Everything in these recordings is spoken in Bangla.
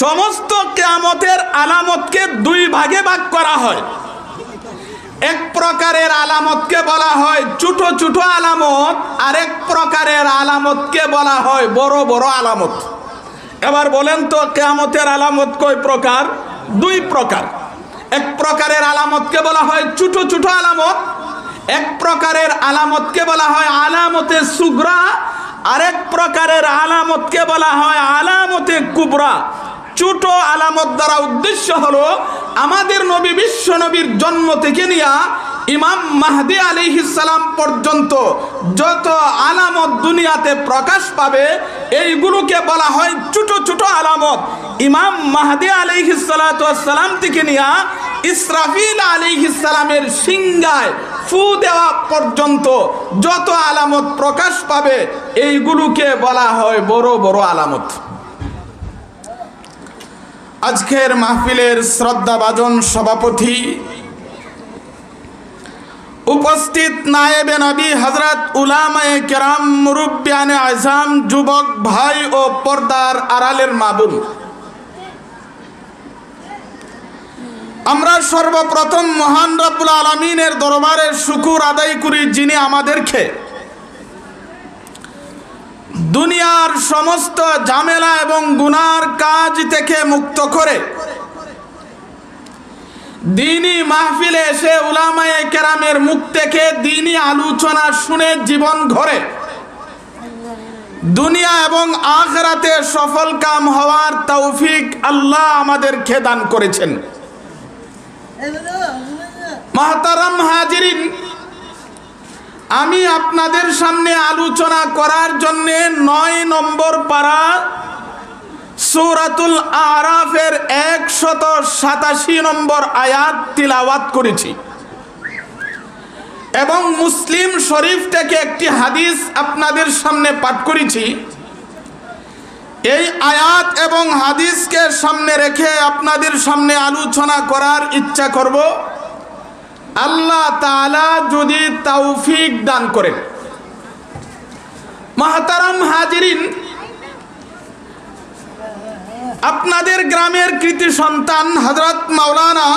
সমস্ত কিয়ামতের আলামতকে দুই ভাগে ভাগ করা হয়। এক প্রকারের আলামতকে বলা হয় ছোট ছোট আলামত, আর এক প্রকারের আলামতকে বলা হয় বড় বড় আলামত। এবার বলেন তো কিয়ামতের আলামত কয় প্রকার? দুই প্রকার। এক প্রকারের আলামতকে বলা হয় ছোট ছোট আলামত, এক প্রকারের আলামতকে বলা হয় আলামতে সুগরা, আরেক প্রকারের আলামতকে বলা হয় আলামতে কুবরা। ছোট আলামত দ্বারা উদ্দেশ্য হলো আমাদের নবী বিশ্ব নবীর জন্ম থেকে নিয়ে ইমাম মাহদি আলাইহিস সালাম পর্যন্ত যত আলামত দুনিয়াতে প্রকাশ পাবে এইগুলোকে বলা হয় ছোট ছোট আলামত। ইমাম মাহদি আলাইহিস সালাতু ওয়াস সালাম থেকে নিয়ে ইসরাফিল আলাইহিস সালামের সিংহায় ফু দেওয়া পর্যন্ত যত আলামত প্রকাশ পাবে এইগুলোকে বলা হয় বড় বড় আলামত। আজকের মাহফিলের শ্রদ্ধাভাজন সভাপতি, উপস্থিত নায়েবে নবী হযরত উলামায়ে কেরাম, মুরব্বিয়ানে আযম, যুবক ভাই ও পর্দার আড়ালের মা বোন, আমরা সর্বপ্রথম মহান রব্বুল আলামিনের দরবারে শুকর আদায় করি, যিনি আমাদেরকে দুনিয়ার সমস্ত ঝামেলা এবং গুনার কাজ থেকে মুক্ত করে দ্বীনি মাহফিলে এসে উলামায়ে কেরামের মুখ থেকে দ্বীনি আলোচনা শুনে জীবন গড়ে দুনিয়া এবং আখিরাতে সফল কাম হওয়ার তৌফিক আল্লাহ আমাদেরকে দান করেছেন। মুহতারাম হাজিরিন, আমি আপনাদের সামনে আলোচনা করার জন্য 9 নম্বর পারা সূরাতুল আরাফের 187 নম্বর আয়াত তিলাওয়াত করেছি এবং মুসলিম শরীফ থেকে একটি হাদিস আপনাদের সামনে পাঠ করেছি। এই আয়াত এবং হাদিসকে সামনে রেখে আপনাদের সামনে আলোচনা করার ইচ্ছা করব, আল্লাহ তাআলা যদি তৌফিক দান করেন। মুহতারাম হাজিরিন, আপনাদের গ্রামের কৃতি সন্তান হযরত মাওলানা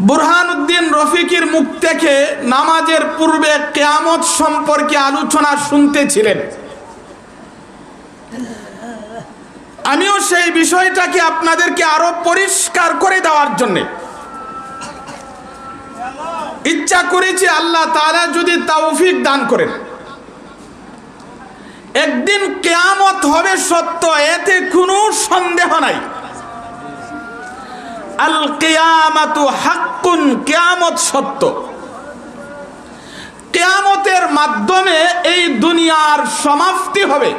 বুরহানুদ্দিন রফিকির মুখ থেকে নামাজের পূর্বে কিয়ামত সম্পর্কে আলোচনা শুনতেছিলেন। আমিও সেই বিষয়টাকে আপনাদেরকে আরো পরিষ্কার করে দেওয়ার জন্য ইচ্ছা করেছি, আল্লাহ তাআলা যদি তৌফিক দান করেন। একদিন কিয়ামত হবে সত্য, এতে কোনো সন্দেহ নাই। আল কিয়ামাতু হাক্কুন, কিয়ামত সত্য। কিয়ামতের মাধ্যমে এই দুনিয়ার সমাপ্তি হবে।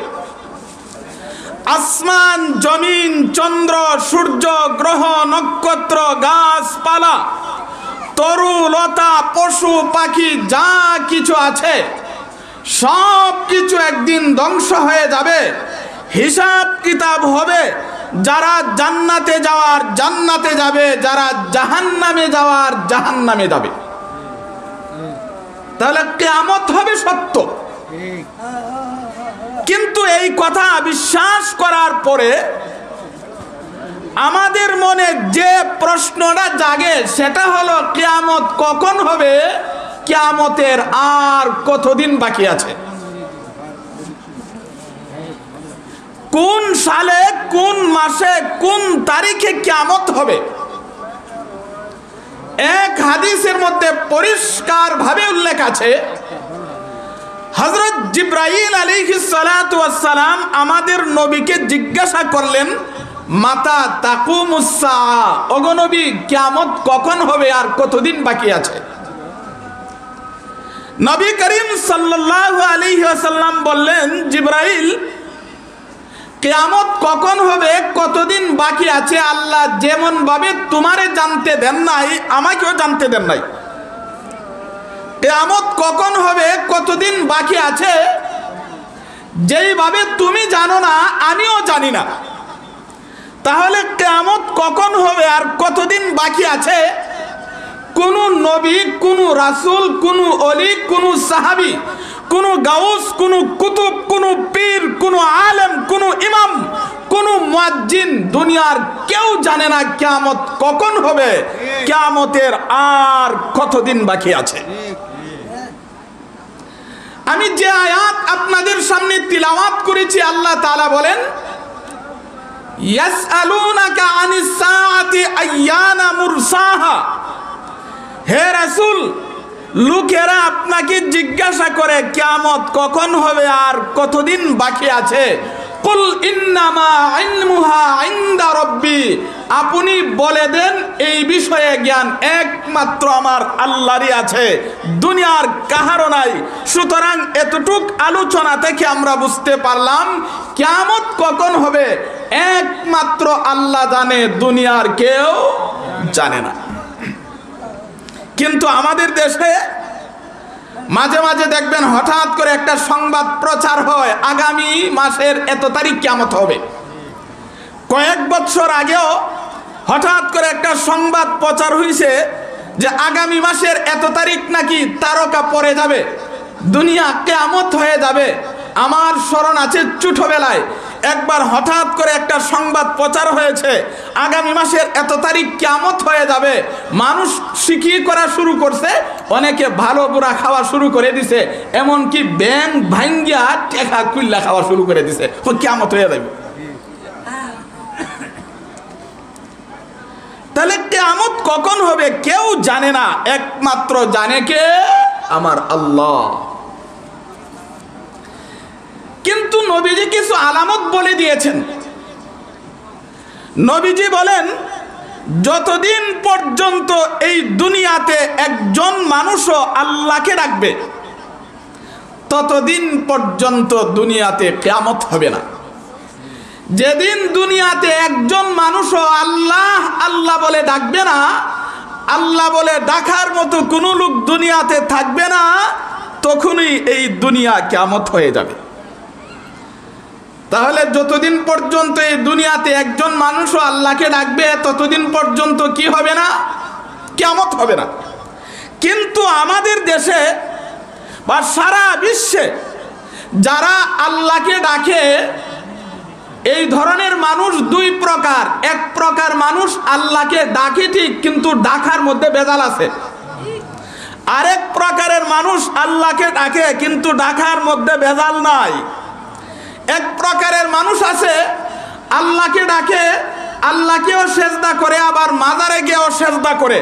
আসমান, জমিন, চন্দ্র, সূর্য, গ্রহ, নক্ষত্র, গাছপালা, তরু লতা, পশু পাখি যা কিছু আছে সব কিছু একদিন ধ্বংস হয়ে যাবে। হিসাব কিতাব হবে। যারা জান্নাতে যাওয়ার জান্নাতে যাবে, যারা জাহান্নামে যাওয়ার জাহান্নামে যাবে। তাহলে কিয়ামত হবে সত্য। কিন্তু এই কথা বিশ্বাস করার পরে আমাদের মনে যে প্রশ্নটা জাগে সেটা হলো কিয়ামত কখন হবে, কিয়ামতের আর কতদিন বাকি আছে, কোন সালে, কোন মাসে, কোন তারিখে কিয়ামত হবে। এক হাদিসের মধ্যে পরিষ্কার ভাবে উল্লেখ আছে, হযরত জিবরাইল আলাইহিস সালাতু ওয়াস সালাম আমাদের নবীকে জিজ্ঞাসা করলেন, মাতা তাকুমুস সাআ, ওগো নবী কিয়ামত কখন হবে আর কতদিন বাকি আছে। নবী করিম সাল্লাল্লাহু আলাইহি ওয়াসাল্লাম বললেন, জিবরাইল কিয়ামত কখন হবে, কতদিন বাকি আছে, আল্লাহ যেমন ভাবে তোমারে জানতে দেন নাই আমাকেও জানতে দেন নাই। কিয়ামত কখন হবে, কতদিন বাকি আছে, যেইভাবে তুমি জানো না আমিও জানি না। তাহলে কিয়ামত কখন হবে আর কতদিন বাকি আছে, কোন নবী, কোন রাসূল, কোন ওলি, কোন সাহাবী, কোন গাউস, কোন কুতুব, কোন পীর, কোন আলেম, কোন ইমাম, কোন মুয়াজ্জিন, দুনিয়ার কেউ জানে না কিয়ামত কখন হবে, কিয়ামতের আর কতদিন বাকি আছে। আমি যে আয়াত আপনাদের সামনে তিলাওয়াত করেছি, আল্লাহ তাআলা বলেন, ইয়াসআলুনাকা আনিস সাআতি আইয়ানা মুরসাহা। হে রাসূল, লোকেরা আপনাকে জিজ্ঞাসা করে কিয়ামত কখন হবে আর কতদিন বাকি আছে। কুল ইন্নামা ইলমুহা ইনদা রাব্বি, আপনি বলে দেন এই বিষয়ে জ্ঞান একমাত্র আমার আল্লাহরই আছে, দুনিয়ার কাহারও নাই। সুতরাং এতটুক আলোচনা থেকে আমরা বুঝতে পারলাম কিয়ামত কখন হবে একমাত্র আল্লাহ জানে, দুনিয়ার কেউ জানে না। কিন্তু আমাদের দেশে মাঝে মাঝে দেখবেন হঠাৎ করে একটা সংবাদ প্রচার হয়, আগামী মাসের এত তারিখ কিয়ামত হবে। কয়েক বছর আগেও হঠাৎ করে একটা সংবাদ প্রচার হয়েছে যে আগামী মাসের এত তারিখ নাকি তারকা পড়ে যাবে, দুনিয়া কিয়ামত হয়ে যাবে। আমার স্মরণ আছে ছোটবেলায় একবার হঠাৎ করে একটা সংবাদ প্রচার হয়েছে আগামী মাসের এত তারিখ কিয়ামত হয়ে যাবে। মানুষ সিকির করা শুরু করছে, অনেকে ভালো বুড়া খাওয়া শুরু করে দিছে, এমনকি ব্যাংক ভাঙ্গিয়া টাকা কুল্লা খাওয়া শুরু করে দিছে, কিয়ামত হয়ে যাবে। তাহলে কিয়ামত কখন হবে কেউ জানে না, একমাত্র জানে কে? আমার আল্লাহ। কিন্তু নবীজি কিছু আলামত বলে দিয়েছেন। নবীজি বলেন, যতদিন পর্যন্ত এই দুনিয়াতে একজন মানুষও আল্লাহকে ডাকবে ততদিন পর্যন্ত দুনিয়াতে কিয়ামত হবে না। যেদিন দুনিয়াতে একজন মানুষও আল্লাহ আল্লাহ বলে ডাকবে না, আল্লাহ বলে ডাকার মতো কোনো লোক দুনিয়াতে থাকবে না, তখনই এই দুনিয়া কিয়ামত হয়ে যাবে। তাহলে যতদিন পর্যন্ত এই দুনিয়াতে একজন মানুষও আল্লাহকে ডাকবে ততদিন পর্যন্ত কি হবে না? কিয়ামত হবে না। কিন্তু আমাদের দেশে বা সারা বিশ্বে যারা আল্লাহকে ডাকে, এই ধরনের মানুষ দুই প্রকার। এক প্রকার মানুষ আল্লাহকে ডাকে ঠিক, কিন্তু ডাকার মধ্যে ভেজাল আছে। আরেক প্রকারের মানুষ আল্লাহকে ডাকে কিন্তু ডাকার মধ্যে ভেজাল নাই। এক প্রকারের মানুষ আছে আল্লাহকে ডাকে, আল্লাহকেও সেজদা করে, আবার মাজারে গিয়েও সেজদা করে,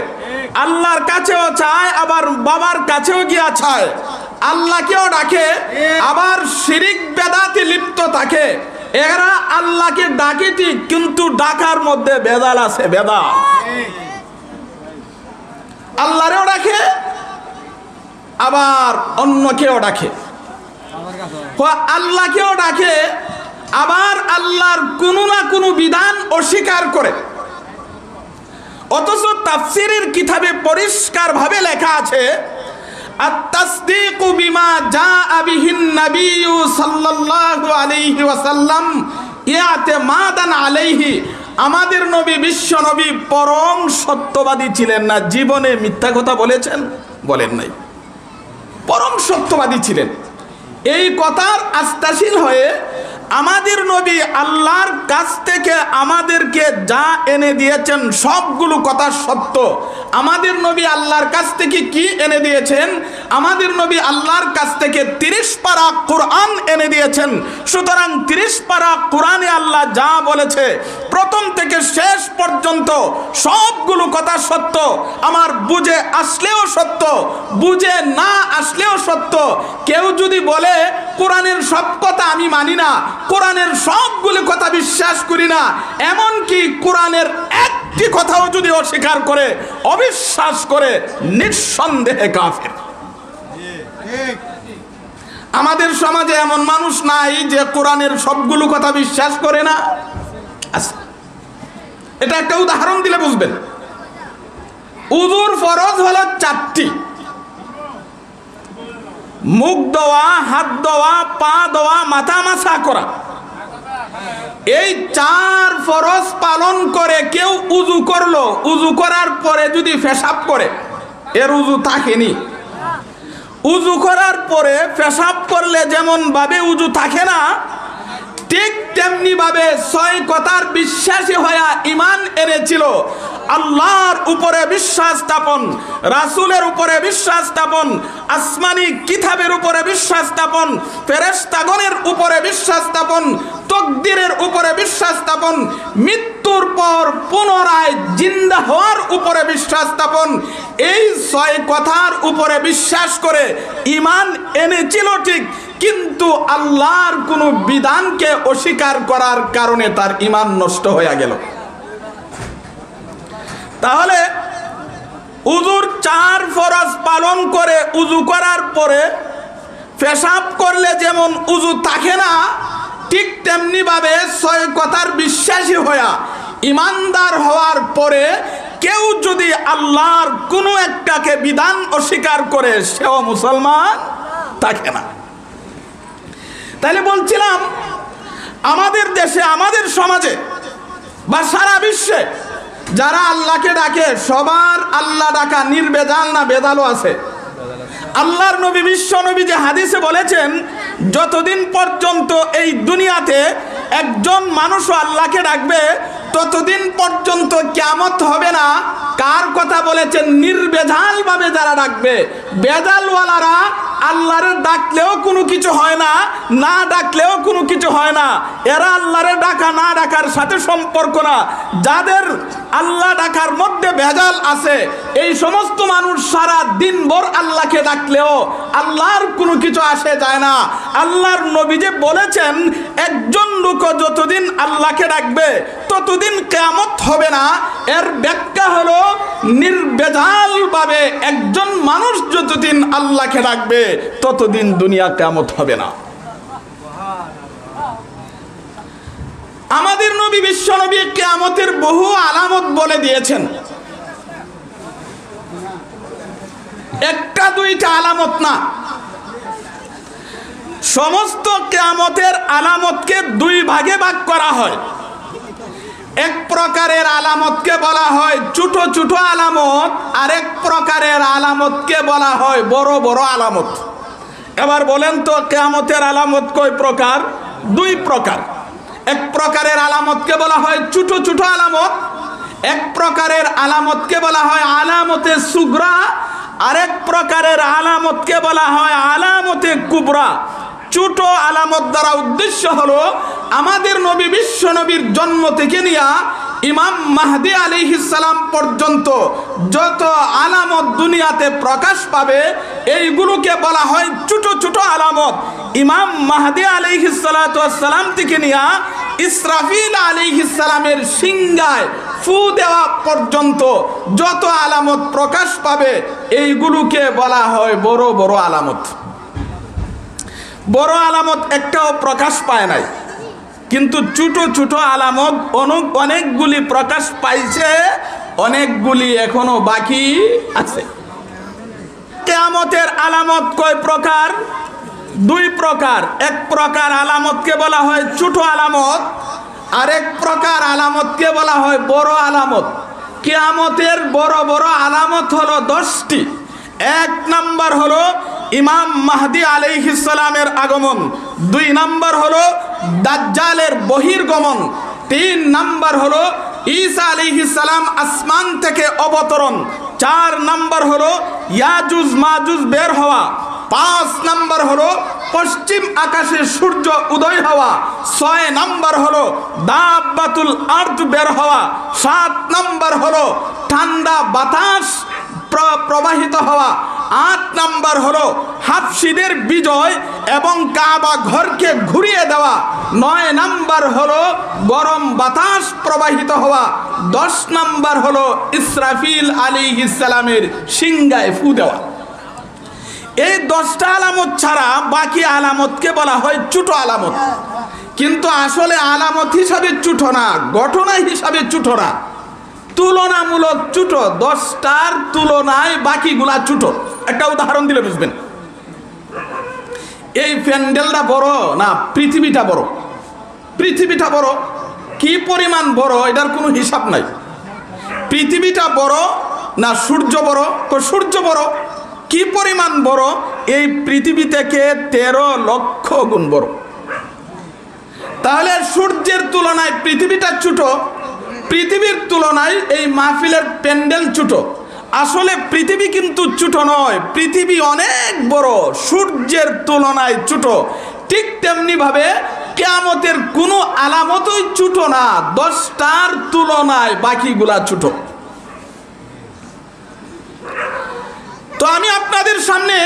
আল্লাহর কাছেও চায়, আবার বাবার কাছেও গিয়া চায়, আল্লাহকেও ডাকে, আবার শিরিক বেদাতে লিপ্ত থাকে। এরা আল্লাহকে ডাকে ঠিক, কিন্তু ডাকার মধ্যে ভেজাল আছে, ভেজাল। আল্লাহরেও ডাকে, আবার অন্যকেও ডাকে। আল্লাহকেও ডাকে, আবার আল্লাহর কোনো না কোনো বিধান অস্বীকার করে। অথচ তাফসীরের কিতাবে পরিষ্কার ভাবে লেখা আছে, আত-তাসদীকু বিমা জাআ বিহিন নাবিয়্যু সাল্লাল্লাহু আলাইহি ওয়াসাল্লাম ইআতিমাদান আলাইহি। আমাদের নবী, বিশ্ব নবী পরম সত্যবাদী ছিলেন না, জীবনে মিথ্যা কথা বলেছেন? বলেন নাই। পরম সত্যবাদী ছিলেন। এই কথার আস্থাশীল হয়ে আমাদের নবী আল্লাহর কাছ থেকে আমাদেরকে যা এনে দিয়েছেন সবগুলো কথা সত্য। আমাদের নবী আল্লাহর কাছ থেকে কি এনে দিয়েছেন? আমাদের নবী আল্লাহর কাছ থেকে 30 পারা কোরআন এনে দিয়েছেন। সুতরাং 30 পারা কোরআনে আল্লাহ যা বলেছে প্রথম থেকে শেষ পর্যন্ত সবগুলো কথা সত্য। আমার বুঝে আসলেও সত্য, বুঝে না আসলেও সত্য। কেউ যদি বলে কোরআনের সব কথা আমি মানি না, কোরআনের সবগুলো কথা বিশ্বাস করি না, এমনকি কোরআনের একটি কথাও যদি অস্বীকার করে, অবিশ্বাস করে, নিঃসন্দেহে কাফের। আমাদের সমাজে এমন মানুষ নাই যে কোরআনের সবগুলো কথা বিশ্বাস করে না। এটা একটা উদাহরণ দিলে বুঝবেন। উযুর ফরজ হলো 4টি: মুখ ধোয়া, হাত ধোয়া, পা ধোয়া, মাথা মাসা করা। এই 4 ফরজ পালন করে কেউ উযু করলো, উযু করার পরে যদি পেশাব করে, এর উযু থাকেনি। উযু করার পরে পেশাব করলে যেমন ভাবে উযু থাকে না, ঠিক তেমনি ভাবে 6 কথার বিশ্বাসী হয়ে ঈমান এনেছিল। আল্লাহর উপরে বিশ্বাস স্থাপন, রাসূলের উপরে বিশ্বাস স্থাপন, আসমানি কিতাবের উপরে বিশ্বাস স্থাপন, ফেরেশতাগণের উপরে বিশ্বাস স্থাপন, তাকদীরের উপরে বিশ্বাস স্থাপন, মৃত্যুর পর পুনরায় জিন্দা হওয়ার উপরে বিশ্বাস স্থাপন, এই 6 কথার উপরে বিশ্বাস করে ঈমান এনেছিল ঠিক, কিন্তু আল্লাহর কোনো বিধানকে অস্বীকার করার কারণে তার ঈমান নষ্ট হয়ে গেল। তাহলে উযুর 4 ফরজ পালন করে উযু করার পরে পেশাব করলে যেমন উযু থাকে না, ঠিক তেমনি ভাবে 6 কথার বিশ্বাসী হয়ে ঈমানদার হওয়ার পরে কেউ যদি আল্লাহর কোনো একটাকে বিধান অস্বীকার করে সেও মুসলমান থাকে না। তাহলে বলছিলাম, আমাদের দেশে, আমাদের সমাজে বা সারা বিশ্বে যারা আল্লাহকে ডাকে, সবার আল্লাহ ডাকা নির্বেজাল না বেদালও আছে? আল্লাহর নবী, বিশ্ব নবী যে হাদিসে বলেছেন, যতদিন পর্যন্ত এই দুনিয়াতে একজন মানুষও আল্লাহকে ডাকবে ততদিন পর্যন্ত কিয়ামত হবে না। কার কথা বলেছেন? নির্বেজাল ভাবে যারা ডাকবে। বেজালওয়ালারা আল্লাহরে ডাকলেও কোনো কিছু হয় না, না ডাকলেও কোনো কিছু হয় না, এরা আল্লাহরে ডাকা না ডাকার সাথে সম্পর্ক না। যাদের আল্লাহ ডাকার মধ্যে ভেজাল আছে, এই সমস্ত মানুষ সারা দিনভর আল্লাহকে ডাকলেও আল্লাহর কোনো কিছু আসে যায় না। আল্লাহর নবী যে বলেছেন, একজন লোক যতদিন আল্লাহকে ডাকবে ততদিন কিয়ামত হবে না, এর ব্যাখ্যা হলো নির্বেজাল ভাবে একজন মানুষ যতদিন আল্লাহকে ডাকবে ততদিন দুনিয়া কিয়ামত হবে না। আমাদের নবী, বিশ্ব নবী কিয়ামতের বহু আলামত বলে দিয়েছেন। একটা দুইটা আলামত না, সমস্ত কিয়ামতের আলামতকে 2 ভাগে ভাগ করা হয়। এক প্রকারের আলামতকে বলা হয় ছোট ছোট আলামত, আর এক প্রকারের আলামতকে বলা হয় বড় বড় আলামত। এবার বলেন তো, কিয়ামতের আলামত কয় প্রকার? 2 প্রকার। এক প্রকারের আলামতকে বলা হয় ছোট ছোট আলামত, এক প্রকারের আলামতকে বলা হয় আলামতে সুগরা, আরেক প্রকারের আলামতকে বলা হয় আলামতে কুবরা। ছোট আলামত দ্বারা উদ্দেশ্য হলো আমাদের নবী, বিশ্ব নবীর জন্ম থেকে নিয়ে ইমাম মাহদী আলাইহিস সালাম পর্যন্ত যত আলামত দুনিয়াতে প্রকাশ পাবে এইগুলোকে বলা হয় ছোট ছোট আলামত। ইমাম মাহদী আলাইহিস সালাতু ওয়াস সালাম থেকে নিয়ে ইসরাফিল আলাইহিস সালামের সিংহায় ফু দেওয়া পর্যন্ত যত আলামত প্রকাশ পাবে এইগুলোকে বলা হয় বড় বড় আলামত। বড় আলামত একটাও প্রকাশ পায় নাই, কিন্তু ছোট ছোট আলামত অনেকগুলি প্রকাশ পাইছে, অনেকগুলি এখনো বাকি আছে। কিয়ামতের আলামত কয় প্রকার? 2 প্রকার। এক প্রকার আলামতকে বলা হয় ছোট আলামত, আরেক প্রকার আলামতকে বলা হয় বড় আলামত। কিয়ামতের বড় বড় আলামত হলো 10টি। 1 নাম্বার হলো ইমাম মাহদী আলাইহিস সালামের আগমন, 2 নাম্বার হলো দাজ্জালের বহির্গমন, 3 নাম্বার হলো ঈসা আলাইহিস সালাম আসমান থেকে অবতরণ, 4 নাম্বার হলো ইয়াজুজ মাজুজ বের হওয়া, 5 নাম্বার হলো পশ্চিম আকাশে সূর্য উদয় হওয়া, 6 নাম্বার হলো দাব্বাতুল আরদ বের হওয়া, 7 নাম্বার হলো ঠান্ডা বাতাস প্রবাহিত হওয়া, 8 নাম্বার হলো হাফসিদের বিজয় এবং কাবা ঘরকে ঘুরিয়ে দেওয়া, 9 নাম্বার হলো গরম বাতাস প্রবাহিত হওয়া, 10 নাম্বার হলো ইসরাফিল আলাইহিস সালামের সিংহায় ফু দেওয়া। এই 10টা আলামত ছাড়া বাকি আলামতকে বলা হয় ছোট আলামত, কিন্তু আসলে আলামত হিসাবে ছোট না, ঘটনা হিসাবে ছোট না, তুলনামূলক ছোট। 10টার তুলনায় বাকিগুলা ছোট। একটা উদাহরণ দিলে বুঝবেন। এই প্যান্ডেলটা বড় না পৃথিবীটা বড়? পৃথিবীটা বড়। কি পরিমাণ বড় এটার কোনো হিসাব নাই। পৃথিবীটা বড় না সূর্য বড়? সূর্য বড়। কি পরিমাণ বড়? এই পৃথিবী থেকে 13 লক্ষ গুণ বড়। তাহলে সূর্যের তুলনায় পৃথিবীটা ছোট, পৃথিবীর তুলনায় এই মাহফিলের প্যান্ডেল ছোট। আসলে পৃথিবী কিন্তু ছোট নয়, পৃথিবী অনেক বড়, সূর্যের তুলনায় ছোট। ঠিক তেমনি ভাবে কিয়ামতের কোনো আলামতই ছোট না, 10টার তুলনায় বাকিগুলা ছোট। তো আমি আপনাদের সামনে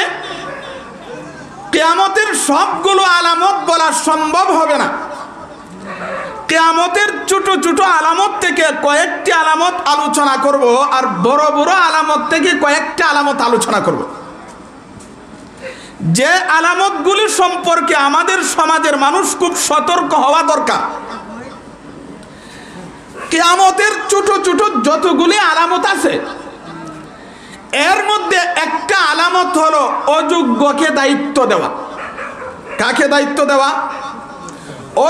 কিয়ামতের সবগুলো আলামত বলা সম্ভব হবে না। কিয়ামতের ছোট ছোট আলামত থেকে কয়েকটি আলামত আলোচনা করব, আর বড় বড় আলামত থেকে কয়েকটি আলামত আলোচনা করব। যে আলামতগুলি সম্পর্কে আমাদের সমাজের মানুষ খুব সতর্ক হওয়া দরকার। কিয়ামতের ছোট ছোট যতগুলি আলামত আছে, এর মধ্যে একটা আলামত হলো অযোগ্যকে দায়িত্ব দেওয়া। কাকে দায়িত্ব দেওয়া?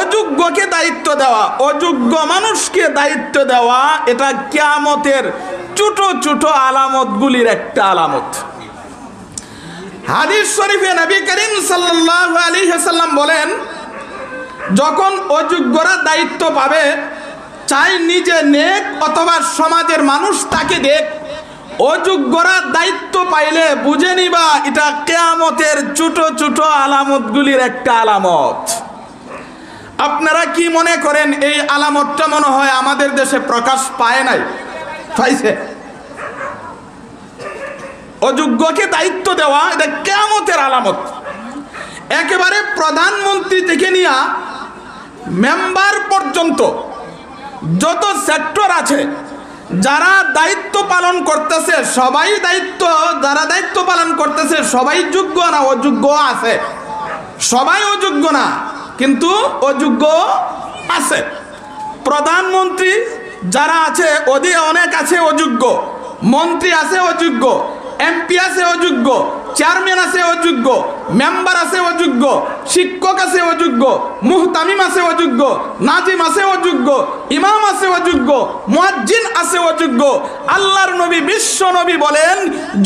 অযোগ্যকে দায়িত্ব দেওয়া, অযোগ্য মানুষকে দায়িত্ব দেওয়া। এটা কিয়ামতের ছোট ছোট আলামতগুলির একটা আলামত। হাদিস শরীফে নবী করিম সাল্লাল্লাহু আলাইহি ওয়াসাল্লাম বলেন, যখন অযোগ্যরা দায়িত্ব পাবে, চাই নিজে নেক অথবা সমাজের মানুষ তাকে দেখ, অযোগ্যরা দায়িত্ব পাইলে বুঝে নিবা এটা কিয়ামতের ছোট ছোট আলামতগুলির একটা আলামত। আপনারা কি মনে করেন এই আলামতটা মনে হয় আমাদের দেশে প্রকাশ পায় নাই? পাইছে। অযোগ্যকে দায়িত্ব দেওয়া এটা কিয়ামতের আলামত। একেবারে প্রধানমন্ত্রী থেকে নিয়ে মেম্বার পর্যন্ত যত সেক্টর আছে, যারা দায়িত্ব পালন করতেছে সবাই যারা দায়িত্ব পালন করতেছে সবাই যোগ্য না, অযোগ্য আছে। সবাই অযোগ্য না, কিন্তু অযোগ্য আছে। প্রধানমন্ত্রী যারা আছে ওদের অনেক আছে অযোগ্য, মন্ত্রী আছে অযোগ্য, এমপি আছে অযোগ্য, চেয়ারম্যান আছে অযোগ্য, মেম্বার আছে অযোগ্য, শিক্ষক আছে অযোগ্য, মুহতামিম আছে অযোগ্য, নাজিম আছে অযোগ্য, ইমাম আছে অযোগ্য, মুয়াজ্জিন আছে অযোগ্য। আল্লাহর নবী বিশ্ব নবী বলেন,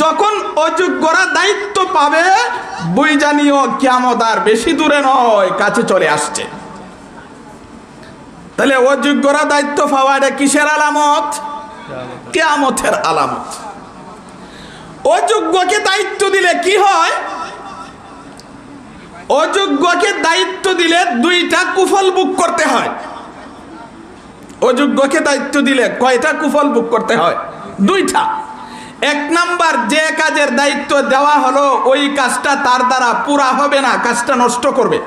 যখন অযোগ্যরা দায়িত্ব পাবে বুঝা নিও কিয়ামত আর বেশি দূরে নয়, কাছে চলে আসছে। তাহলে অযোগ্যরা দায়িত্ব পাওয়া এটা কিসের আলামত? কিয়ামতের আলামত। অযোগ্যকে দায়িত্ব দিলে কি হয়? অযোগ্যকে দায়িত্ব দিলে দুইটা কুফল বুক করতে হয়। অযোগ্যকে দায়িত্ব দিলে কয়টা কুফল বুক করতে হয়? দুইটা। এক নাম্বার, যে কাজের দায়িত্ব দেওয়া হলো ওই কাজটা তার দ্বারা পুরা হবে না, কাজটা নষ্ট করবে।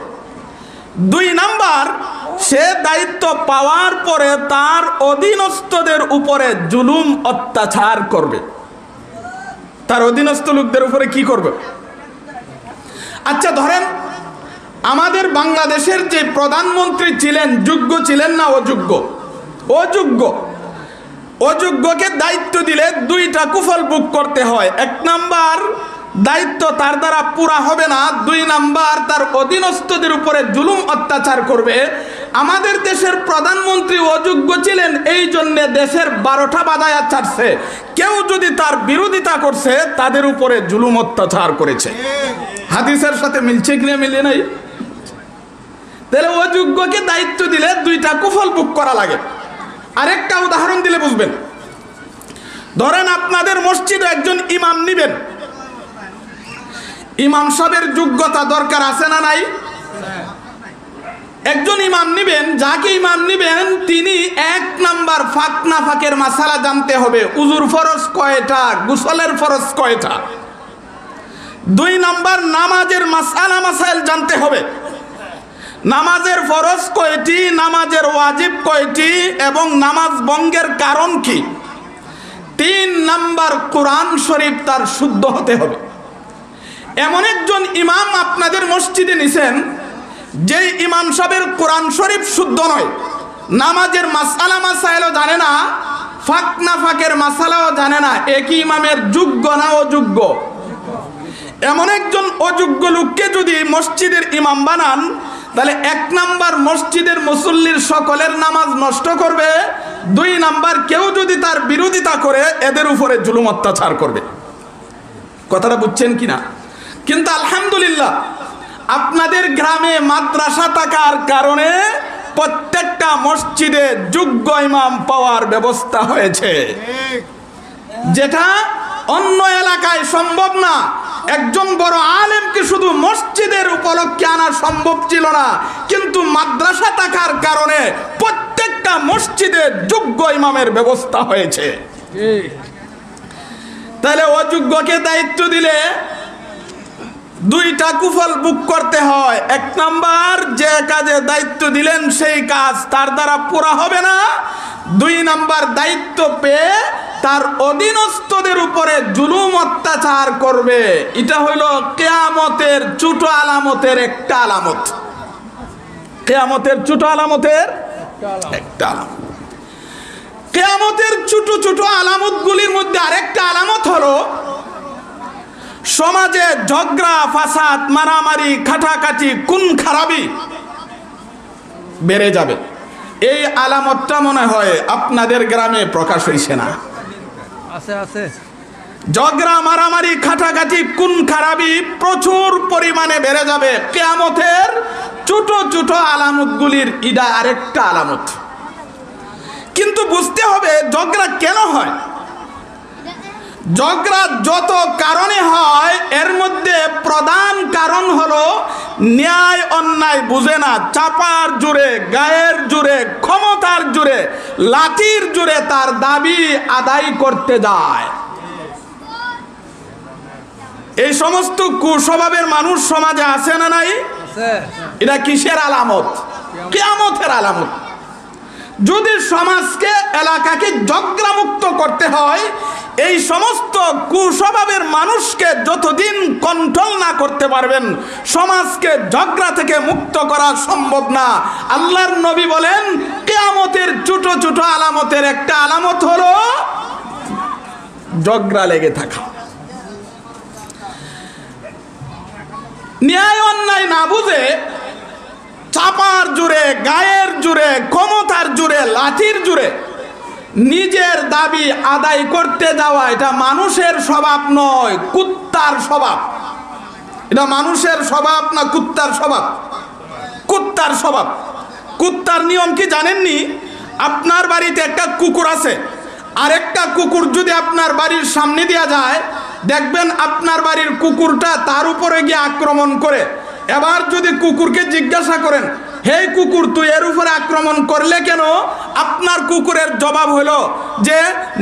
দুই নাম্বার, সে দায়িত্ব পাওয়ার পরে তার অধীনস্থদের উপরে জুলুম অত্যাচার করবে। তার অধীনস্থ লোকদের উপরে কি করবে? আচ্ছা ধরেন আমাদের বাংলাদেশের যে প্রধানমন্ত্রী ছিলেন, যোগ্য ছিলেন না অযোগ্য? অযোগ্য। অযোগ্যকে দায়িত্ব দিলে দুইটা কুফল বুক করতে হয়। এক নাম্বার, দায়িত্ব তার দ্বারা পুরা হবে না। দুই নাম্বার, তার অধীনস্থদের উপরে জুলুম অত্যাচার করবে। আমাদের দেশের প্রধানমন্ত্রী অযোগ্য ছিলেন, এই জন্য দেশের 12টা বাজায়া ছাড়ছে। কেউ যদি তার বিরোধিতা করছে তাদের উপরে জুলুম অত্যাচার করেছে। হাদিসের সাথে মিলছে কিনা? মিলে নাই। তাহলে অযোগ্যকে দায়িত্ব দিলে দুইটা কুফল বুক করা লাগে। আরেকটা উদাহরণ দিলে বুঝবেন। ধরেন আপনাদের মসজিদে একজন ইমাম নিবেন, ইমাম সাহেবের যোগ্যতা দরকার আছে না নাই? একজন ইমাম নিবেন, যাকে ইমাম নিবেন তিনি এক নাম্বার ফাঁক না ফাঁকের মাসালা জানতে হবে। উজুর ফরজ কয়টা, গোসলের ফরজ কয়টা। দুই নাম্বার, নামাজের মাসালা মাসাইল জানতে হবে। নামাজের ফরজ কয়টি, নামাজের ওয়াজিব কয়টি এবং নামাজ ভঙ্গের কারণ কি। তিন নাম্বার, কোরআন শরীফ তার শুদ্ধ হতে হবে। এমন একজন ইমাম আপনাদের মসজিদে নিছেন, যেই ইমাম সাহেবের কোরআন শরীফ শুদ্ধ নয়, নামাজের মাসালা মাসাইলও জানে না, ফাঁক না ফাঁকের মাসালাও জানে না, একই ইমামের যোগ্য না অযোগ্য? এমন একজন অযোগ্য লোককে যদি মসজিদের ইমাম বানান, তাহলে এক নাম্বার, মসজিদের মুসল্লির সকলের নামাজ নষ্ট করবে। দুই নাম্বার, কেউ যদি তার বিরোধিতা করে এদের উপরে জুলুম অত্যাচার করবে। কথাটা বুঝছেন কিনা? কিন্তু আলহামদুলিল্লাহ আপনাদের গ্রামে মাদ্রাসা থাকার কারণে প্রত্যেকটা মসজিদে যোগ্য ইমাম পাওয়ার ব্যবস্থা হয়েছে, যেটা অন্য এলাকায় সম্ভব না। একজন বড় আলেমকে শুধু মসজিদের উপলক্ষে আনা সম্ভব ছিল না, কিন্তু মাদ্রাসা থাকার কারণে প্রত্যেকটা মসজিদে যোগ্য ইমামের ব্যবস্থা হয়েছে। তাহলে অযোগ্যকে দায়িত্ব দিলে দুইটা কুফল বুক করতে হয়। এক নাম্বার, যে কাজে দায়িত্ব দিলেন সেই কাজ তার দ্বারা পুরা হবে না। দুই নাম্বার, দায়িত্ব পেয়ে তার অধীনস্থদের উপরে জুলুম অত্যাচার করবে। এটা হইল কিয়ামতের ছোট আলামতের একটা আলামত। কিয়ামতের ছোট আলামতের একটা আলামত। কিয়ামতের ছোট ছোট আলামতগুলির মধ্যে আরেকটা আলামত হলো সমাজে ঝগড়া ফাসাদ, মারামারি, খাটাখাটি, খুন খারাপি বেড়ে যাবে। এই আলামতটা মনে হয় আপনাদের গ্রামে প্রকাশ হইছে না? আছে। ঝগড়া, মারামারি, খাটাখাটি, খুন খারাপি প্রচুর পরিমাণে বেড়ে যাবে। কিয়ামতের ছোট ছোট আলামতগুলির ইডা আরেকটা আলামত। কিন্তু বুঝতে হবে ঝগড়া কেন হয়। ঝগড়া যত কারণে হয়, এর মধ্যে প্রধান কারণ হলো ন্যায় অন্যায় বুঝে না, চাপার জোরে, গায়ের জোরে, ক্ষমতার জোরে, লাঠির জোরে তার দাবি আদায় করতে যায়। এই সমস্ত কুস্বভাবের মানুষ সমাজে আছে না নাই? এটা কিসের আলামত? কিয়ামতের আলামত। যদি সমাজকে, এলাকাকে ঝগড়ামুক্ত করতে হয়, এই সমস্ত কুস্বভাবের মানুষকে যতদিন কন্ট্রোল না করতে পারবেন, সমাজকে ঝগড়া থেকে মুক্ত করা সম্ভব না। আল্লাহর নবী বলেন কিয়ামতের ছোট ছোট আলামতের একটা আলামত হলো ঝগড়া লেগে থাকা। ন্যায় অন্যায় না বুঝে চাপার জোরে, গায়ের জোরে, ক্ষমতার জোরে, লাঠির জোরে নিজের দাবি আদায় করতে যাওয়া, এটা মানুষের স্বভাব নয়, কুত্তার স্বভাব। এটা মানুষের স্বভাব না কুত্তার স্বভাব? কুত্তার স্বভাব। কুত্তার নিয়ম কি জানেননি? আপনার বাড়িতে একটা কুকুর আছে, আরেকটা কুকুর যদি আপনার বাড়ির সামনে দিয়ে যায়, দেখবেন আপনার বাড়ির কুকুরটা তার উপরে গিয়ে আক্রমণ করে। এবার যদি কুকুরকে জিজ্ঞাসা করেন, হে কুকুর, তুই এর উপরে আক্রমণ করলে কেন? আপনার কুকুরের জবাব হলো যে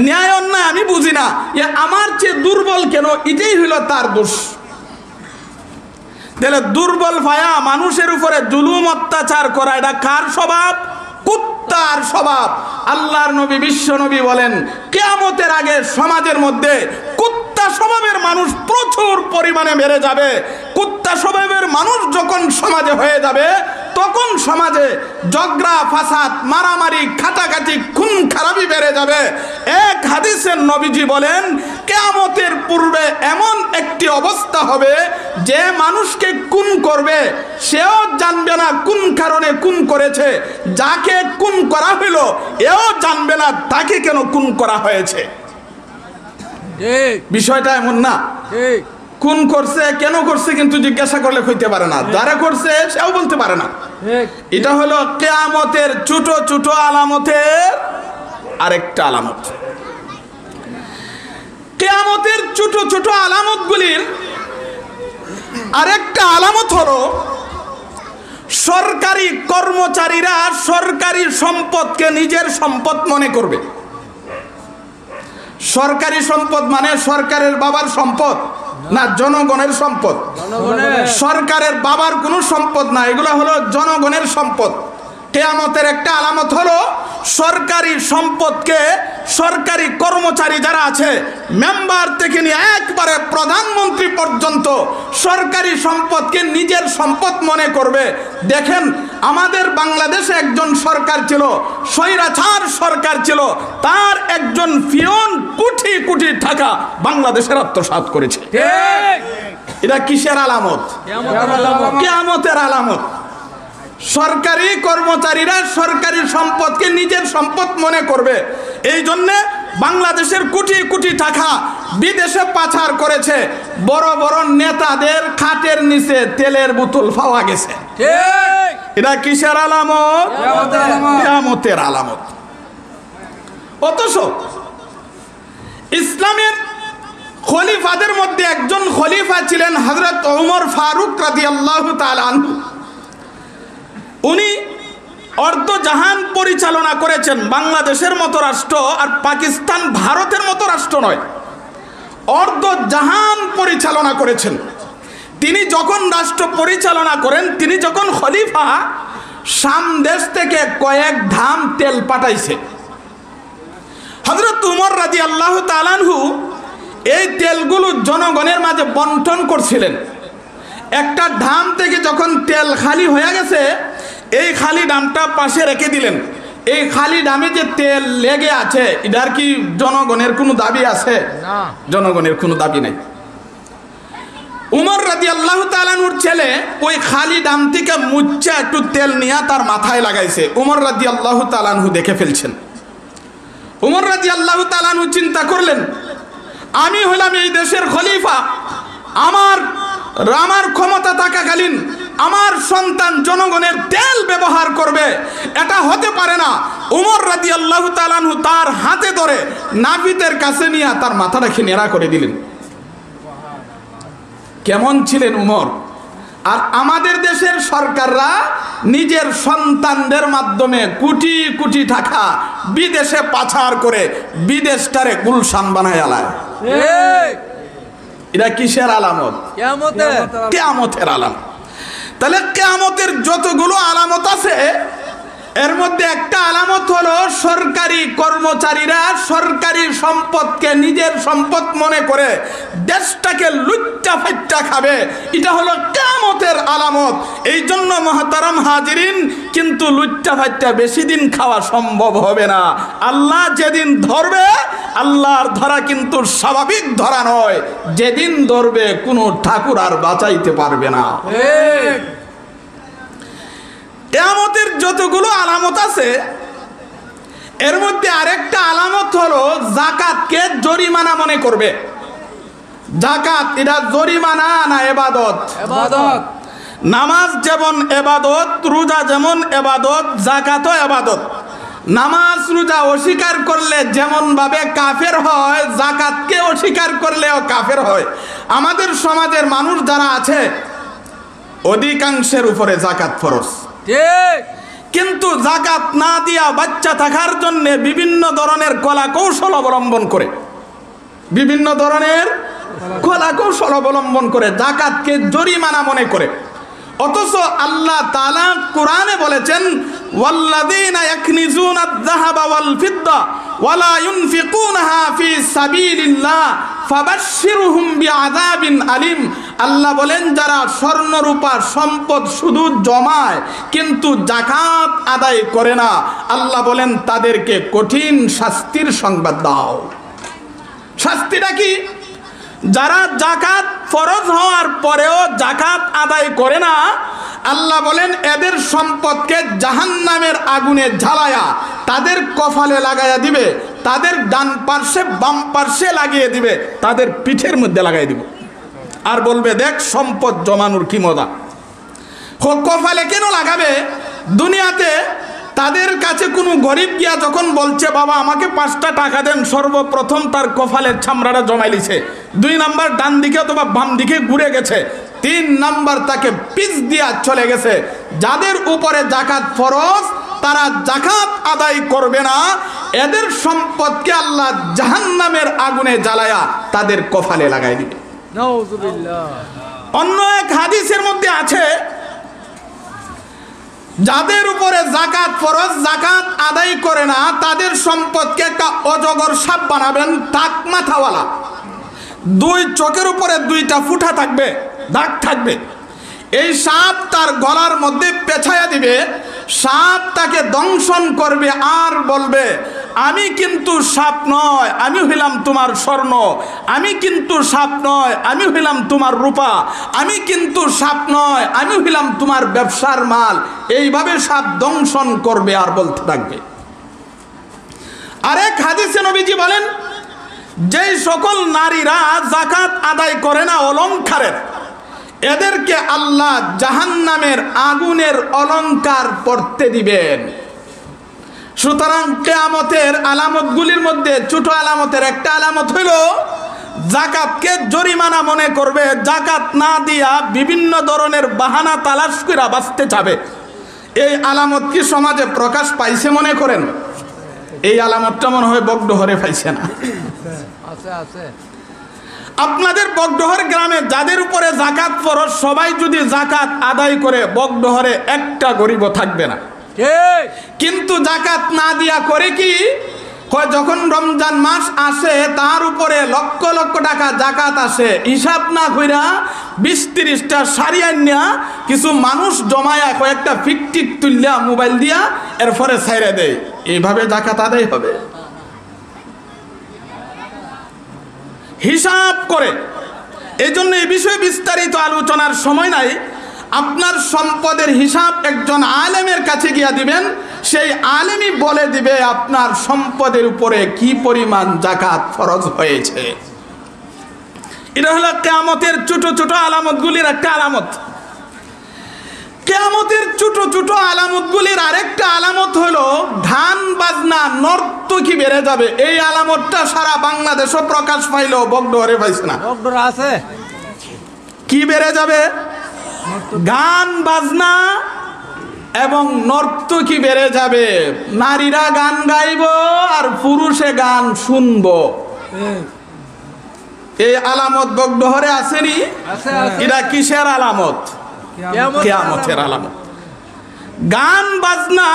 ন্যায় অন্যায় আমি বুঝি না, এ আমার চেয়ে দুর্বল কেন, এটাই হলো তার দোষ। তাহলে দুর্বল ভায়া মানুষের উপরে জুলুম অত্যাচার করা, এটা কার স্বভাব? কুত্তার স্বভাব। আল্লাহর নবী, বিশ্ব নবী বলেন কিয়ামতের আগে সমাজের মধ্যে কুত্তা স্বভাবের মানুষ প্রচুর পরিমাণে বেড়ে যাবে। কুত্তা স্বভাবের মানুষ যখন সমাজে হয়ে যাবে, তখন সমাজে ঝগড়া ফাসাদ, মারামারি, খাটাখাটি, খুন খারাপি বেড়ে যাবে। এক হাদিসের নবীজি বলেন কিয়ামতের পূর্বে এমন একটি অবস্থা হবে, যে মানুষকে খুন করবে সেও জানবে না কোন কারণে খুন করেছে, যাকে খুন করা হইল এও জানবে না তাকে কেন খুন করা হয়েছে। বিষয়টা এমন না? খুন করছে, কেন করছে কিন্তু জিজ্ঞাসা করলে কইতে পারে না, যারা করছে সেও বলতে পারে না। এটা হলো কিয়ামতের ছোট ছোট আলামতের আরেকটা আলামত। কিয়ামতের ছোট ছোট আলামতগুলির আরেকটা আলামত হলো সরকারি কর্মচারীরা সরকারি সম্পদকে নিজের সম্পদ মনে করবে। সরকারি সম্পদ মানে সরকারের বাবার সম্পদ না, জনগণের সম্পদ? সরকারের বাবার কোনো সম্পদ না, এগুলো হলো জনগণের সম্পদ। কিয়ামতের একটা আলামত হলো সরকারি সম্পদকে, সরকারি কর্মচারী যারা আছে, মেম্বার থেকে নিয়ে একবারে প্রধানমন্ত্রী পর্যন্ত সরকারি সম্পদকে নিজের সম্পদ মনে করবে। দেখেন আমাদের বাংলাদেশে একজন সরকার ছিল, স্বৈরাচার সরকার ছিল, তার একজন পিয়ন কোটি কোটি টাকা বাংলাদেশের আত্মসাৎ করেছে। এটা কিসের আলামত? কিয়ামতের আলামত। সরকারি কর্মচারীরা সরকারি সম্পদকে নিজের সম্পদ মনে করবে। এই জন্যে বাংলাদেশের কোটি কোটি টাকা বিদেশে পাচার করেছে। বড় বড় নেতাদের খাটের নিচে তেলের বোতল পাওয়া গেছে। ঠিক। এটা কিসের আলামত? কিয়ামতের আলামত। কিয়ামতের আলামত। অথচ ইসলামের খলিফাদের মধ্যে একজন খলিফা ছিলেন হযরত ওমর ফারুক রাদিয়াল্লাহু তাআলা আনহু। উনি অর্ধ জাহান পরিচালনা করেছেন। বাংলাদেশের মতো রাষ্ট্র আর পাকিস্তান ভারতের মতো রাষ্ট্র নয়, অর্ধ জাহান পরিচালনা করেছেন। তিনি যখন রাষ্ট্র পরিচালনা করেন, তিনি যখন খলিফা, শাম দেশ থেকে কয়েক ধাম তেল পাঠাইছে। হযরত উমর রাদিয়াল্লাহু তাআলা আনহু এই তেলগুলো জনগণের মাঝে বন্টন করছিলেন। একটা ধাম থেকে যখন তেল খালি হয়ে গেছে, এই খালি ডামটা পাশে রেখে দিলেন। এই খালি ডামে যে তেল লেগে আছে, এটার কি জনগণের কোনো দাবি আছে? না। জনগণের কোনো দাবি নাই। উমর রাদিয়াল্লাহু তাআলা আনহুর ছেলে ওই খালি ডাম থেকে মুচ্চা একটু তেল নিয়ে তার মাথায় লাগাইছে। উমর রাদিয়াল্লাহু তাআলা আনহু দেখে ফেলছেন। উমর রাদিয়াল্লাহু তাআলা আনহু চিন্তা করলেন, আমি হলাম এই দেশের খলিফা, আমার ক্ষমতা থাকাকালীন আমার সন্তান জনগণের তেল ব্যবহার করবে, এটা হতে পারে না। উমর রাদিয়াল্লাহু তাআলা আনহু তার হাতে ধরে নাপিতের কাছে নিয়ে তার মাথাটা নেড়া করে দিলেন। কেমন ছিলেন উমর? আর আমাদের দেশের সরকাররা নিজের সন্তানদের মাধ্যমে কোটি কোটি টাকা বিদেশে পাচার করে বিদেশটারে গুলশান বানায় আলায়। ঠিক। এটা কিসের আলামত? কিয়ামতের। কিয়ামতের আলামত। তাহলে কিয়ামতের যতগুলো আলামত আছে, এর মধ্যে একটা আলামত হলো সরকারি কর্মচারীরা সরকারি সম্পদকে নিজের সম্পদ মনে করে দেশটাকে লুচ্চা ফাইট্টা খাবে। এটা হলো কিয়ামতের আলামত। এই জন্য মুহতারাম হাজিরিন, কিন্তু লুচ্চা ফাইট্টা বেশি দিন খাওয়া সম্ভব হবে না। আল্লাহ যেদিন ধরবে, আল্লাহর ধরা কিন্তু স্বাভাবিক ধরা নয়। যেদিন ধরবে কোনো ঠাকুর আর বাঁচাইতে পারবে না। ঠিক। কিয়ামতের যতগুলো আলামত আছে, এর মধ্যে আরেকটা আলামত হলো যাকাতকে জরিমানা মনে করবে। যাকাত এটা জরিমানা না ইবাদত? ইবাদত। নামাজ যেমন ইবাদত, রোজা যেমন ইবাদত, যাকাতও ইবাদত। নামাজ রোজা অস্বীকার করলে যেমন ভাবে কাফের হয়, যাকাতকে অস্বীকার করলেও কাফের হয়। আমাদের সমাজের মানুষ যারা আছে, অধিকাংশের উপরে যাকাত ফরজ, ঠিক। কিন্তু যাকাত না দিয়া বাচ্চা থাকার জন্য বিভিন্ন ধরনের কলা কৌশল অবলম্বন করে, বিভিন্ন ধরনের কলা কৌশল অবলম্বন করে যাকাতকে জরিমানা মনে করে। অথচ আল্লাহ তাআলা কোরআনে বলেছেন, ওয়াল্লাযীনা ইয়াকনিজুনা আয-যাহাবা ওয়াল ফিদ্দা ওয়ালা ইউনফিকুনাহা ফি সাবিলিল্লাহ ফাবাশশিরহুম বিআযাবিন আলিম। আল্লাহ বলেন, যারা স্বর্ণ রূপা সম্পদ শুধু জমায় কিন্তু যাকাত আদায় করে না, আল্লাহ বলেন তাদেরকে কঠিন শাস্তির সংবাদ দাও। শাস্তিটা কি? যারা যাকাত ফরজ হওয়ার পরেও যাকাত আদায় করে না, আল্লাহ বলেন এদের সম্পদকে জাহান্নামের আগুনে জ্বালায়া তাদের কপালে লাগাইয়া দিবে, তাদের ডান পার্শ্বে বাম পার্শ্বে লাগিয়ে দিবে, তাদের পিঠের মধ্যে লাগাই দিবে, আর বলবে দেখ সম্পদ জমানোর কি মজা। কপালে কেন লাগাবে? দুনিয়াতে তাদের কাছে কোনো গরিব গিয়া যখন বলছে, বাবা আমাকে 5টা টাকা দেন, সর্বপ্রথম তার কপালের চামড়াটা জমাই লিছে, 2 নাম্বার ডান দিকে অথবা বাম দিকে ঘুরে গেছে, 3 নাম্বার তাকে পিছ দিয়া চলে গেছে। যাদের উপরে যাকাত ফরজ, তারা যাকাত আদায় করবে না, এদের সম্পদকে আল্লাহ জাহান্নামের আগুনে জ্বালায়া তাদের কপালে লাগাই দিবে। নাউযুবিল্লাহ। অন্য এক হাদিসের মধ্যে আছে, যাদের উপরে যাকাত ফরজ, যাকাত আদায় করে না, তাদের সম্পদকে একটা অজগর সাপ বানাবেন, টাক মাথাওয়ালা, 2 চোখের উপরে 2টা ফুটা থাকবে, দাগ থাকবে। এই সাপ তার গলার মধ্যে পেঁচাইয়া দিবে, সাপ তাকে দংশন করবে আর বলবে, আমি কিন্তু সাপ নয়, আমি হইলাম তোমার স্বর্ণ, আমি কিন্তু সাপ নয়, আমি হইলাম তোমার রূপা, আমি কিন্তু সাপ নয়, আমি হইলাম তোমার ব্যবসার মাল। এইভাবে সাপ দংশন করবে আর বলতে থাকবে। আরেক হাদিসে নবীজি বলেন, যেই সকল নারীরা যাকাত আদায় করে না অলংকারের, এদেরকে আল্লাহ জাহান্নামের আগুনের অলংকার পরতে দিবেন। সুতরাং কিয়ামতের আলামতগুলির মধ্যে ছোট আলামতের একটা আলামত হইল যাকাতকে জরিমানা মনে করবে, যাকাত না দিয়া বিভিন্ন ধরনের বাহানা তালাশ করে বাঁচতে যাবে। এই আলামত কি সমাজে প্রকাশ পাইছে মনে করেন? এই আলামতটা মনে হয় বগডোহরে পাইছে না। আছে আছে। আপনাদের বগডোহর গ্রামে যাদের উপরে যাকাত ফরজ সবাই যদি যাকাত আদায় করে বগডোহরে একটা গরিবও থাকবে না। ঠিক। কিন্তু যাকাত না দিয়া করে কি হয়, যখন রমজান মাস আসে তার উপরে লক্ষ লক্ষ টাকা যাকাত আসে, হিসাব না কইরা 20-30টা শাড়ি আনিয়া কিছু মানুষ জমায়া কয়েকটা ফিকটিক তুললিয়া মোবাইল দিয়া এরপরে ছাইড়ে দেয়। এইভাবে যাকাত আদায় হবে? হিসাব করে। এই জন্য এই বিষয়ে বিস্তারিত আলোচনার সময় নাই। আপনার সম্পদের হিসাব একজন আলেমের কাছে গিয়া দিবেন, সেই আলেমই বলে দিবে আপনার সম্পদের উপরে কি পরিমাণ যাকাত ফরজ হয়েছে। এটা হলো কিয়ামতের ছোট ছোট আলামতগুলির একটা আলামত। কিয়ামতের ছোট ছোট আলামতগুলির আরেকটা আলামত হলো গান বাজনা নর্তকী বেড়ে যাবে। এই আলামতটা সারা বাংলাদেশও প্রকাশ পাইলেও বগডোহরে পাইছে না। ডক্টর আছে। কি বেড়ে যাবে? গান বাজনা এবং নর্তকী বেড়ে যাবে। নারীরা গান গাইব আর পুরুষে গান শুনবো। এই আলামত বগডোহরে আসেনি? আছে আছে। এটা কিসের আলামত? কিয়ামতের আলামত। গান বাজনা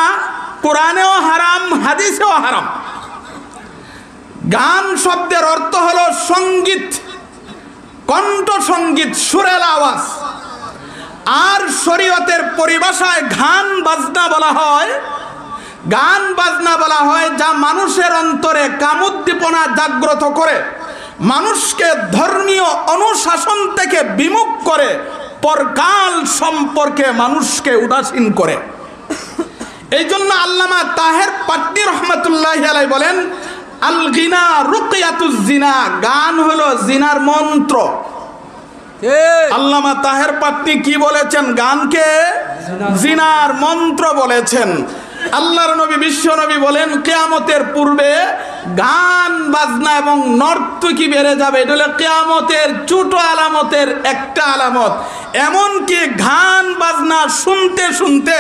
কোরআনেও হারাম, হাদিসেও হারাম। গান শব্দের অর্থ হলো সঙ্গীত, কণ্ঠ সঙ্গীত, সুরেল আওয়াজ। আর শরীয়তের পরিভাষায় গান বাজনা বলা হয়, গান বাজনা বলা হয় যা মানুষের অন্তরে কামোদ্দীপনা জাগ্রত করে, মানুষকে ধর্মীয় অনুশাসন থেকে বিমুখ করে, পরকাল সম্পর্কে মানুষকে উদাসীন করে। এই জন্য আল্লামা তাহের পাটনি রহমতুল্লাহি আলাইহি বলেন, আল গিনা রুকিয়াতুজ জিনা, গান হলো জিনার মন্ত্র। আল্লামা তাহের পাটনি কি বলেছেন? গানকে জিনার মন্ত্র বলেছেন। আল্লাহর নবী বিশ্ব নবী বলেন কিয়ামতের পূর্বে গান বাজনা এবং নর্তকী বেড়ে যাবে। এটা হলো কিয়ামতের ছোট আলামতের একটা আলামত। এমনকি গান বাজনা শুনতে শুনতে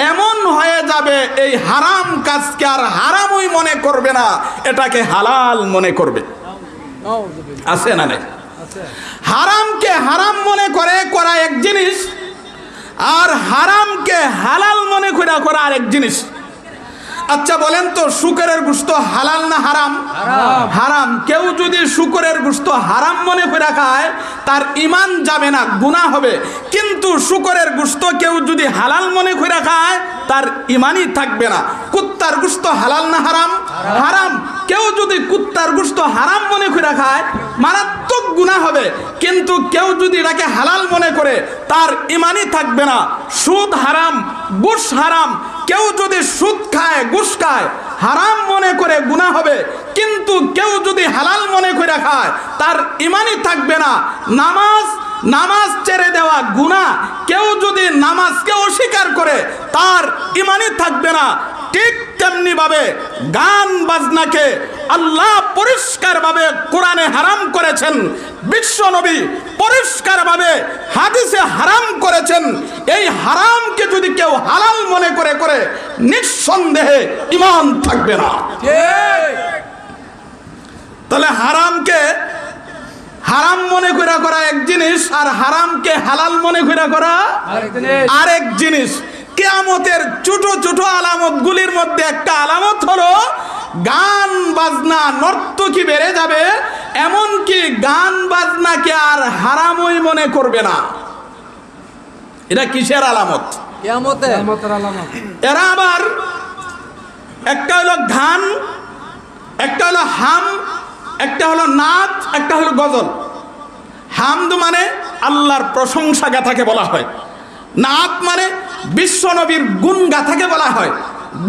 এমন হয়ে যাবে এই হারাম কাজকে আর হারামই মনে করবে না, এটাকে হালাল মনে করবে। আছে না নাই? হারামকে হারাম মনে করে করা এক জিনিস, আর হারামকে হালাল মনে করে করা আরেক জিনিস। আচ্ছা বলেন তো, শুকরের গোশত হালাল না হারাম? হারাম। কেউ যদি শুকরের গোশত হারাম মনে করে খায় তার ঈমান যাবে না, গুনাহ হবে। কিন্তু শুকরের গোশত কেউ যদি হালাল মনে করে খায় তার ঈমানই থাকবে না। কুত্তার গোশত হালাল না হারাম? হারাম। কেউ যদি কুত্তার গোশত হারাম মনে করে খায় মারাত্মক গুনাহ হবে, কিন্তু কেউ যদি এটাকে হালাল মনে করে তার ঈমানই থাকবে না। সুদ হারাম, ঘুষ হারাম। কেউ যদি সুদ খায়, ঘুষ খায়, হারাম মনে করে গুনাহ হবে, কিন্তু কেউ যদি হালাল মনে করে খায় তার ঈমানই থাকবে না। নামাজ ছেড়ে দেওয়া গুনাহ, কেউ যদি নামাজকে অস্বীকার করে তার ঈমানই থাকবে না। ঠিক তেমনি ভাবে গান বাজনাকে আল্লাহ পরিষ্কারভাবে কোরআনে হারাম করেছেন, বিশ্ব নবী পরিষ্কারভাবে হাদিসে হারাম করেছেন। এই হারামকে যদি কেউ হালাল মনে করে নিঃসন্দেহে ঈমান থাকবে না। তাহলে হারামকে হারাম মনে করা এক জিনিস, আর হারামকে হালাল মনে করা আরেক জিনিস। কিয়ামতের ছোট ছোট আলামতগুলির মধ্যে একটা আলামত হলো গান বাজনা নর্তকী বেড়ে যাবে, এমনকি গান বাজনাকে আর হারামই মনে করবে না। এটা কিসের আলামত? কিয়ামতের আলামত। এরা আবার একটা হলো গান, একটা হলো হাম, একটা হলো নাচ, একটা হলো গজল। হামদ মানে আল্লাহর প্রশংসা গাথাকে বলা হয়, নাচ মানে বিশ্ব নবীর গুণ গাথাকে বলা হয়,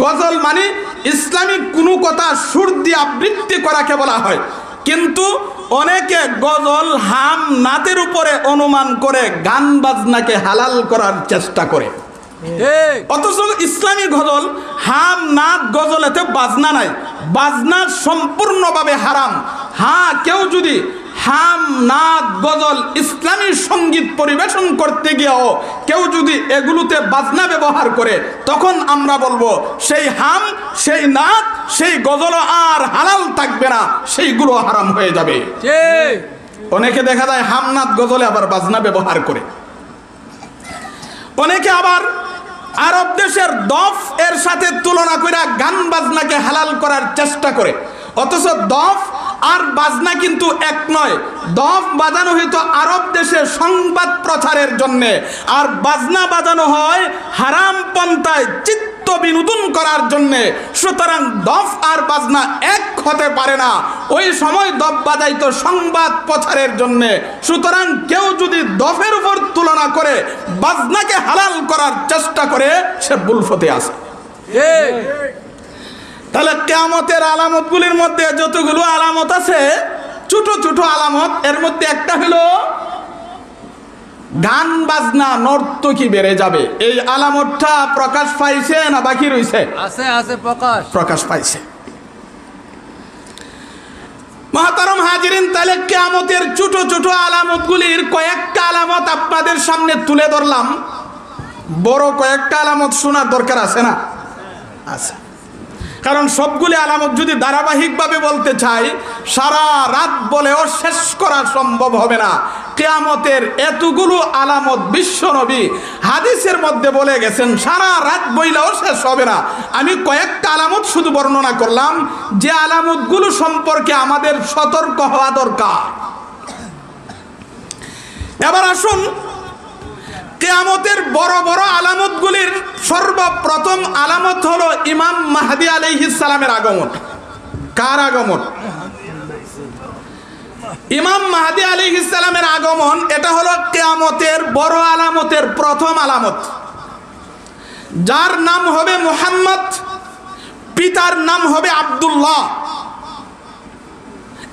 গজল মানে ইসলামিক কোনো কথা সুর দিয়ে আবৃত্তি করাকে বলা হয়। কিন্তু অনেকে গজল হাম নাতের উপরে অনুমান করে গান বাজনাকে হালাল করার চেষ্টা করে। ঠিক। অথচ ইসলামী গজল হাম নাত গজলেতে বাজনা নাই, বাজনা সম্পূর্ণভাবে হারাম। হ্যাঁ, কেউ যদি হাম নাত গজল ইসলামী সঙ্গীত পরিবেশন করতে গিয়েও কেউ যদি এগুলোতে বাজনা ব্যবহার করে, তখন আমরা বলবো সেই হাম, সেই নাত, সেই গজল আর হালাল থাকবে না, সেইগুলো হারাম হয়ে যাবে। ঠিক। অনেকে দেখা যায় হাম নাত গজলে আবার বাজনা ব্যবহার করে। অনেকে আবার আরব দেশের দফ এর সাথে তুলনা করে গান বাজনাকে হালাল করার চেষ্টা করে। অথচ দফ আর বাজনা কিন্তু এক নয়। দফ বাজানো হয়তো আরব দেশে সংবাদ প্রচারের জন্য, আর বাজনা বাজানো হয় হারাম পন্থায় চিত্ত বিনোদন করার জন্য। সুতরাং দফ আর বাজনা এক হতে পারে না। ওই সময় দফ বাজাইতো সংবাদ প্রচারের জন্য। সুতরাং কেউ যদি দফের উপর তুলনা করে বাজনাকে হালাল করার চেষ্টা করে, সে বুলফতে আছে। ঠিক। তাহলে কিয়ামতের আলামতগুলির মধ্যে যতগুলো আলামত আছে, ছোট ছোট আলামত, এর মধ্যে একটা হলো গান বাজনা নর্তকী বেড়ে যাবে। এই আলামতটা প্রকাশ পাইছে না বাকি রইছে? আছে আছে প্রকাশ। প্রকাশ পাইছে। মহতারম হাজিরিন, তাহলে কিয়ামতের ছোট ছোট আলামতগুলির কয়েকটা আলামত আপনাদের সামনে তুলে ধরলাম। বড় কয়েকটা আলামত শোনার দরকার আছে না? আছে। কারণ সবগুলি আলামত যদি ধারাবাহিকভাবে বলতে চাই, সারা রাত বলেও শেষ করা সম্ভব হবে না। কিয়ামতের এতগুলো আলামত বিশ্বনবী হাদিসের মধ্যে বলে গেছেন, সারা রাত বইলেও শেষ হবে না। আমি কয়েকটা আলামত শুধু বর্ণনা করলাম, যে আলামতগুলো সম্পর্কে আমাদের সতর্ক হওয়া দরকার। এবার আসুন, কিয়ামতের বড় বড় আলামতগুলির সর্বপ্রথম আলামত হলো ইমাম মাহদী আলাইহিস সালামের আগমন। কার আগমন? ইমাম মাহদী আলাইহিস সালামের আগমন। এটা হলো কিয়ামতের বড় আলামতের প্রথম আলামত। যার নাম হবে মুহাম্মদ, পিতার নাম হবে আব্দুল্লাহ,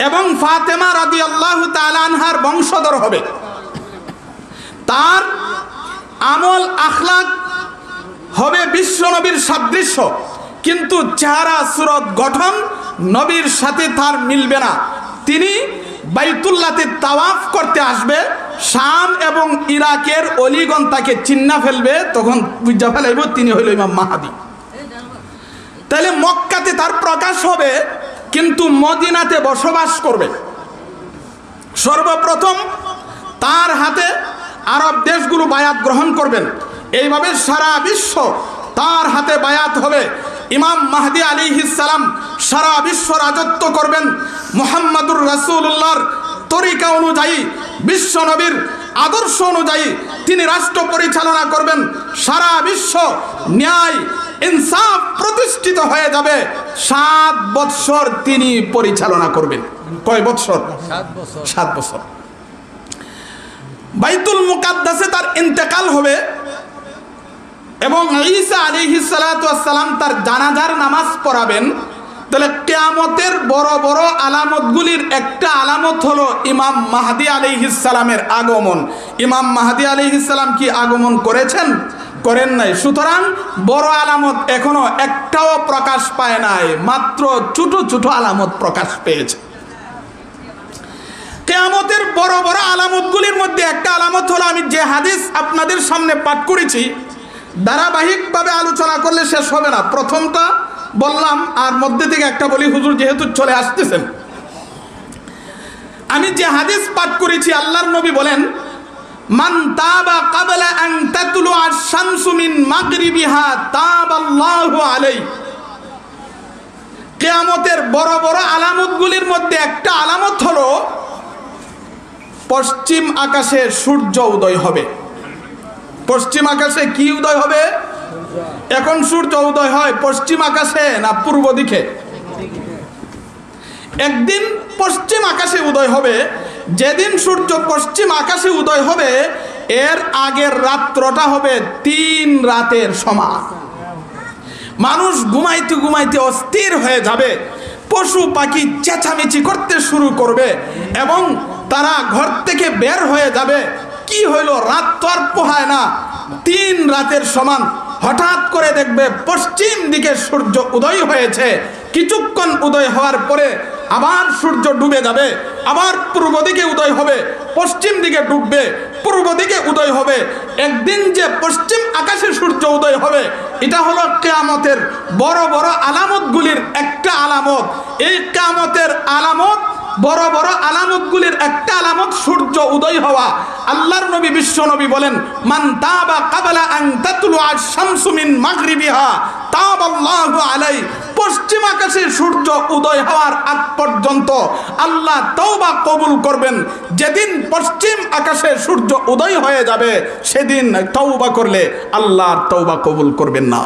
এবং ফাতেমা রাদিয়াল্লাহু তাআলা আনহার বংশধর হবে। তার আমল আখলাক হবে বিশ্ব নবীর সাদৃশ্য, কিন্তু চেহারা সুরত গঠন নবীর সাথে তার মিলবে না। তিনি বাইতুল্লাহতে তাওয়াফ করতে আসবে, শাম এবং ইরাকের অলিগণ তাকে চিন্না ফেলবে, তখন বুঝা ফেলাইব তিনি হইল ইমাম মাহদী। তাহলে মক্কাতে তার প্রকাশ হবে, কিন্তু মদিনাতে বসবাস করবে। সর্বপ্রথম তার হাতে আরব দেশগুলো বায়াত গ্রহণ করবেন। এইভাবে সারা বিশ্ব তার হাতে বায়াত হবে। ইমাম মাহদী আলাইহিস সালাম সারা বিশ্ব রাজত্ব করবেন। মুহাম্মাদুর রাসূলুল্লাহর তরিকা অনুযায়ী, বিশ্ব নবীর আদর্শ অনুযায়ী তিনি রাষ্ট্র পরিচালনা করবেন। সারা বিশ্ব ন্যায় ইনসাফ প্রতিষ্ঠিত হয়ে যাবে। 7 বৎসর তিনি পরিচালনা করবেন। কয় বৎসর? 7 বছর। 7 বছর। বাইতুল মুকাদ্দাসে তার ইন্তেকাল হবে, এবং ঈসা আলাইহিস সালাতু ওয়াস সালাম তার জানাজার নামাজ পড়াবেন। তাহলে কিয়ামতের বড় বড় আলামতগুলির একটা আলামত হলো ইমাম মাহদী আলাইহিস সালামের আগমন। ইমাম মাহদী আলাইহিস সালাম কি আগমন করেছেন? করেন নাই। সুতরাং বড় আলামত এখনো একটাও প্রকাশ পায় নাই, মাত্র ছোট ছোট আলামত প্রকাশ পেয়েছে। কিয়ামতের বড় বড় আলামতগুলির মধ্যে একটা আলামত হলো, আমি যে হাদিস আপনাদের সামনে পাঠ করেছি, ধারাবাহিকভাবে আলোচনা করলে শেষ হবে না। প্রথমটা বললাম, আর মধ্যে থেকে একটা বলি, হুজুর যেহেতু চলে আসতেছেন। আমি যে হাদিস পাঠ করেছি, আল্লাহর নবী বলেন, মান তাবা ক্বাবলা আন তাতলু আশ-শামসু মিন মাগরিবিহা তাবাল্লাহু আলাইহি। কিয়ামতের বড় বড় আলামতগুলির মধ্যে একটা আলামত হলো পশ্চিম আকাশে সূর্য উদয় হবে। পশ্চিম আকাশে কি উদয় হবে? এখন সূর্য উদয় হয় পশ্চিম আকাশে না পূর্ব দিকে? একদিন পশ্চিম আকাশে উদয় হবে। যেদিন সূর্য পশ্চিম আকাশে উদয় হবে, এর আগের রাত্রটা হবে 3 রাতের সমান। মানুষ ঘুমাইতে ঘুমাইতে অস্থির হয়ে যাবে। পশু পাখি চেঁচামেচি করতে শুরু করবে এবং তারা ঘর থেকে বের হয়ে যাবে। কি হইল, রাত তো আর পোহায় না, 3 রাতের সমান। হঠাৎ করে দেখবে পশ্চিম দিকে সূর্য উদয় হয়েছে, কিছুক্ষণ উদয় হওয়ার পরে আবার সূর্য ডুবে যাবে, আবার পূর্ব দিকে উদয় হবে, পশ্চিম দিকে ডুববে, পূর্ব দিকে উদয় হবে। একদিন যে পশ্চিম আকাশে সূর্য উদয় হবে, এটা হলো কিয়ামতের বড় বড় আলামতগুলির একটা আলামত। এই কিয়ামতের আলামত, বড় বড় আলামতগুলির একটা আলামত সূর্য উদয় হওয়া। আল্লাহর নবী বিশ্ব নবী বলেন, মান তাবা ক্বাবলা আন তাতলু আশ-শামসু মিন মাগরিবিহা তাবাল্লাহু আলাইহি। পশ্চিম আকাশে সূর্য উদয় হওয়ার আগ পর্যন্ত আল্লাহ তওবা কবুল করবেন। যেদিন পশ্চিম আকাশে সূর্য উদয় হয়ে যাবে, সেদিন তওবা করলে আল্লাহ তওবা কবুল করবেন না।